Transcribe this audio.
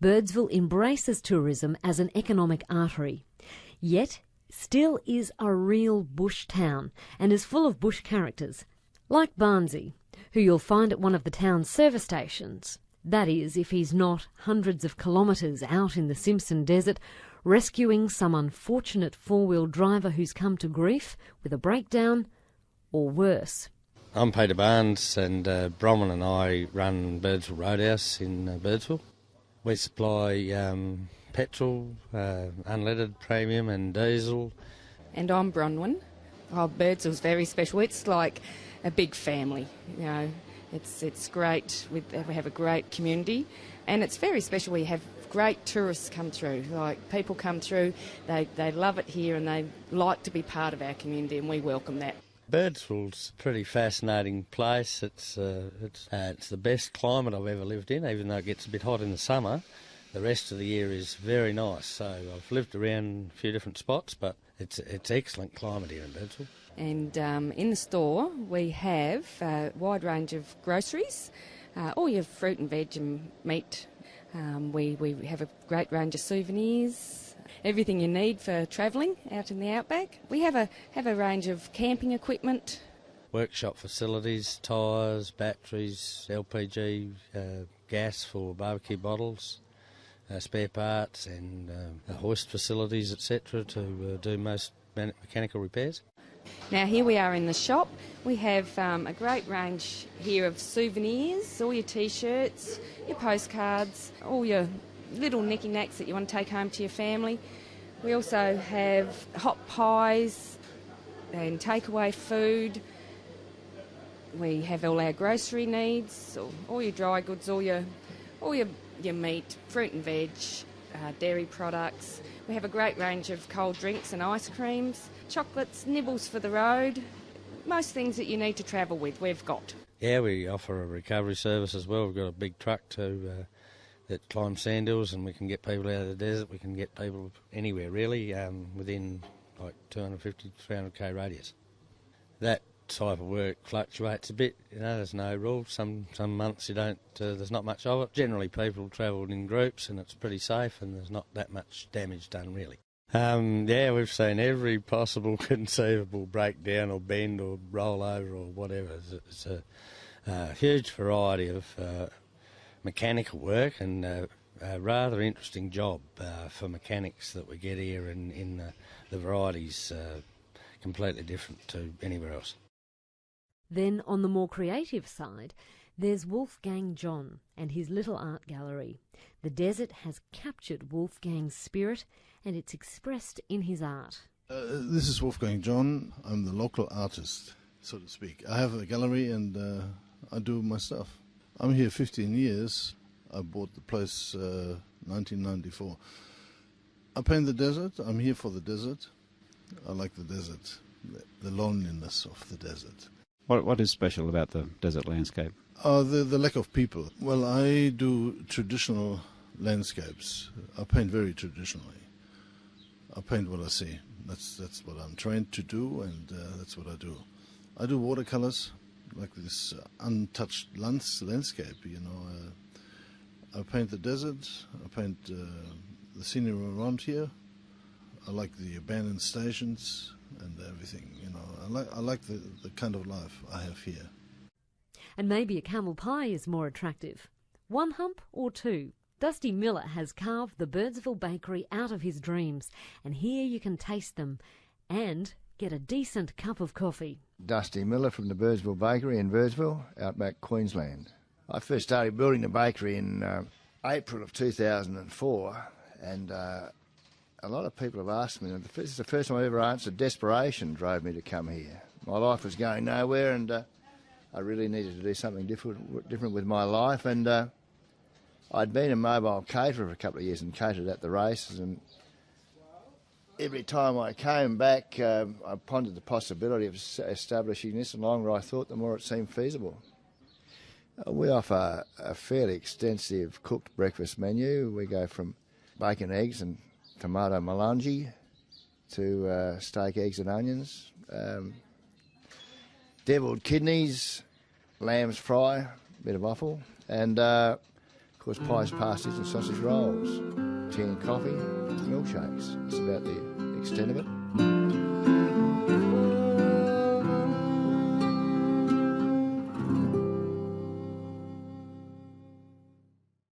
Birdsville embraces tourism as an economic artery, yet still is a real bush town and is full of bush characters, like Barnsey, who you'll find at one of the town's service stations. That is, if he's not hundreds of kilometres out in the Simpson Desert rescuing some unfortunate four-wheel driver who's come to grief with a breakdown, or worse. I'm Peter Barnes, and Bronwyn and I run Birdsville Roadhouse in Birdsville. We supply petrol, unleaded, premium and diesel. And I'm Bronwyn. Oh, Birdsville's very special. It's like a big family, you know. It's great. We have a great community, and it's very special. We have great tourists come through. Like, people come through, they love it here, and they like to be part of our community, and we welcome that. Birdsville's a pretty fascinating place. It's the best climate I've ever lived in, even though it gets a bit hot in the summer. The rest of the year is very nice. So I've lived around a few different spots, but it's excellent climate here in Birdsville. And in the store we have a wide range of groceries, all your fruit and veg and meat. We have a great range of souvenirs, everything you need for travelling out in the outback. We have a range of camping equipment. Workshop facilities, tyres, batteries, LPG, gas for barbecue bottles, spare parts and hoist facilities, etc. to do most mechanical repairs. Now here we are in the shop. We have a great range here of souvenirs, all your T-shirts, your postcards, all your little knicky-knacks that you want to take home to your family. We also have hot pies and takeaway food. We have all our grocery needs, all your dry goods, all your meat, fruit and veg, dairy products. We have a great range of cold drinks and ice creams, chocolates, nibbles for the road. Most things that you need to travel with, we've got. Yeah, we offer a recovery service as well. We've got a big truck that climbs sand hills, and we can get people out of the desert. We can get people anywhere, really, within like 250, 300k radius. That type of work fluctuates a bit. You know, there's no rule. Some months you don't. There's not much of it. Generally, people travel in groups, and it's pretty safe, and there's not that much damage done, really. Yeah, we've seen every possible conceivable breakdown or bend or roll over or whatever. It's a huge variety of mechanical work, and a rather interesting job for mechanics that we get here, in the varieties completely different to anywhere else. Then on the more creative side, there's Wolfgang John and his little art gallery. The desert has captured Wolfgang's spirit, and it's expressed in his art. This is Wolfgang John. I'm the local artist, so to speak. I have a gallery, and I do my stuff. I'm here 15 years. I bought the place 1994. I paint the desert. I'm here for the desert. I like the desert, the loneliness of the desert. What is special about the desert landscape? The lack of people. Well, I do traditional landscapes. I paint very traditionally. I paint what I see. That's what I'm trained to do, and that's what I do. I do watercolors, like this untouched landscape, you know. I paint the desert. I paint the scenery around here. I like the abandoned stations and everything, you know. I like the kind of life I have here. And maybe a camel pie is more attractive. One hump or two? Dusty Miller has carved the Birdsville bakery out of his dreams, and here you can taste them and get a decent cup of coffee. Dusty Miller from the Birdsville bakery in Birdsville, outback Queensland. I first started building the bakery in April of 2004, and a lot of people have asked me, this is the first time I've ever answered, desperation drove me to come here. My life was going nowhere, and I really needed to do something different with my life, and I'd been a mobile caterer for a couple of years and catered at the races, and every time I came back, I pondered the possibility of establishing this, and the longer I thought, the more it seemed feasible. We offer a fairly extensive cooked breakfast menu. We go from bacon, eggs and tomato melange to steak, eggs and onions, devilled kidneys, lamb's fry, bit of offal, and of course, pies, pasties and sausage rolls, tea and coffee, milkshakes. That's about the extent of it.